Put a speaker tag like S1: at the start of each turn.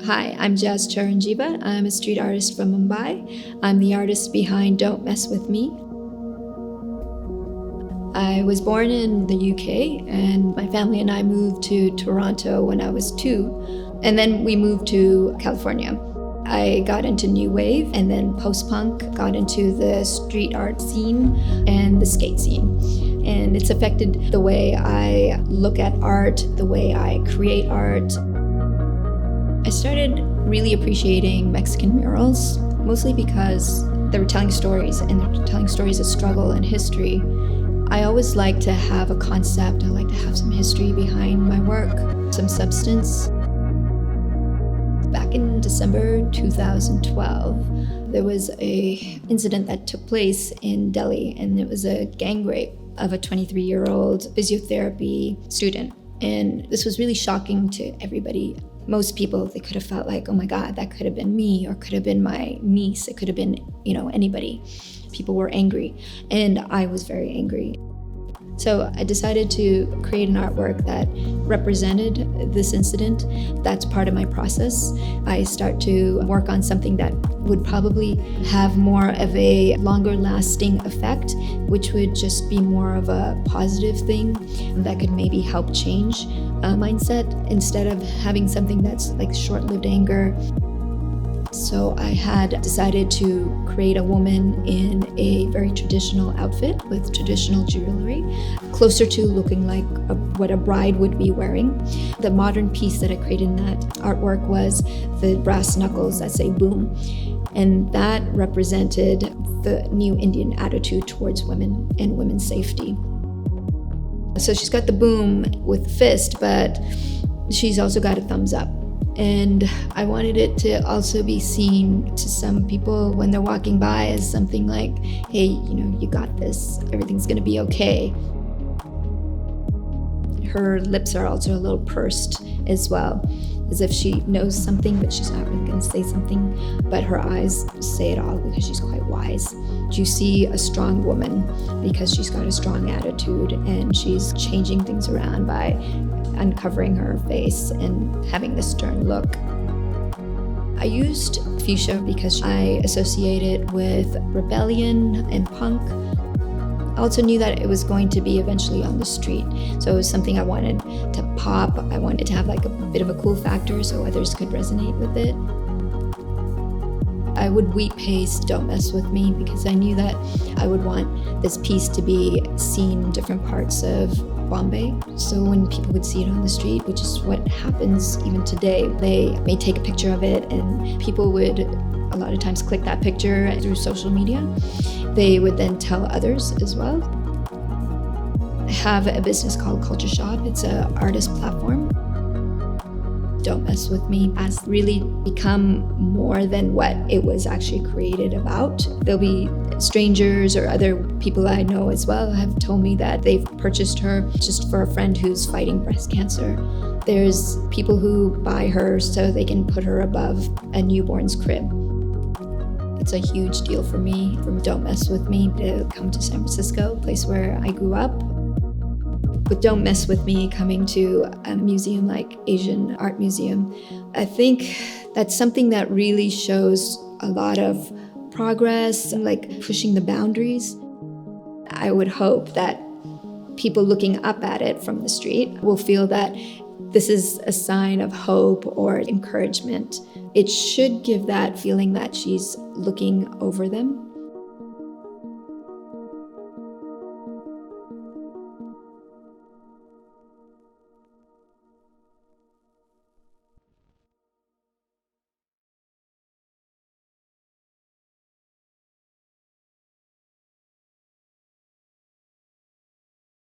S1: Hi, I'm Jas Charanjiva. I'm a street artist from Mumbai. I'm the artist behind Don't Mess With Me. I was born in the UK, and my family and I moved to Toronto when I was 2, and then we moved to California. I got into new wave and then post-punk, got into the street art scene and the skate scene. And it's affected the way I look at art, the way I create art. I started really appreciating Mexican murals, mostly because they were telling stories, and they're telling stories of struggle and history. I always like to have a concept. I like to have some history behind my work, some substance. Back in December 2012, there was an incident that took place in Delhi, and it was a gang rape of a 23-year-old physiotherapy student. And this was really shocking to everybody. Most people, they could have felt like, oh my God, that could have been me, or could have been my niece. It could have been, anybody. People were angry, and I was very angry. So I decided to create an artwork that represented this incident. That's part of my process. I start to work on something that would probably have more of a longer lasting effect, which would just be more of a positive thing that could maybe help change a mindset instead of having something that's like short-lived anger. So I had decided to create a woman in a very traditional outfit with traditional jewelry, closer to looking like what a bride would be wearing. The modern piece that I created in that artwork was the brass knuckles that say boom. And that represented the new Indian attitude towards women and women's safety. So she's got the boom with the fist, but she's also got a thumbs up. And I wanted it to also be seen to some people when they're walking by as something like, hey, you got this, everything's gonna be okay. Her lips are also a little pursed as well, as if she knows something, but she's not really gonna say something. But her eyes say it all because she's quite wise. You see a strong woman because she's got a strong attitude, and she's changing things around by uncovering her face and having this stern look. I used fuchsia because I associate it with rebellion and punk. I also knew that it was going to be eventually on the street, so it was something I wanted to pop. I wanted to have like a bit of a cool factor so others could resonate with it. I would wheat paste Don't Mess With Me because I knew that I would want this piece to be seen in different parts of Bombay. So when people would see it on the street, which is what happens even today, they may take a picture of it, and people would a lot of times click that picture through social media. They would then tell others as well. I have a business called Culture Shop. It's an artist platform. Don't Mess With Me has really become more than what it was actually created about. There'll be strangers or other people I know as well have told me that they've purchased her just for a friend who's fighting breast cancer. There's people who buy her so they can put her above a newborn's crib. It's a huge deal for me, from Don't Mess With Me to come to San Francisco, a place where I grew up. With Don't Mess With Me coming to a museum like Asian Art Museum, I think that's something that really shows a lot of progress, like pushing the boundaries. I would hope that people looking up at it from the street will feel that this is a sign of hope or encouragement. It should give that feeling that she's looking over them.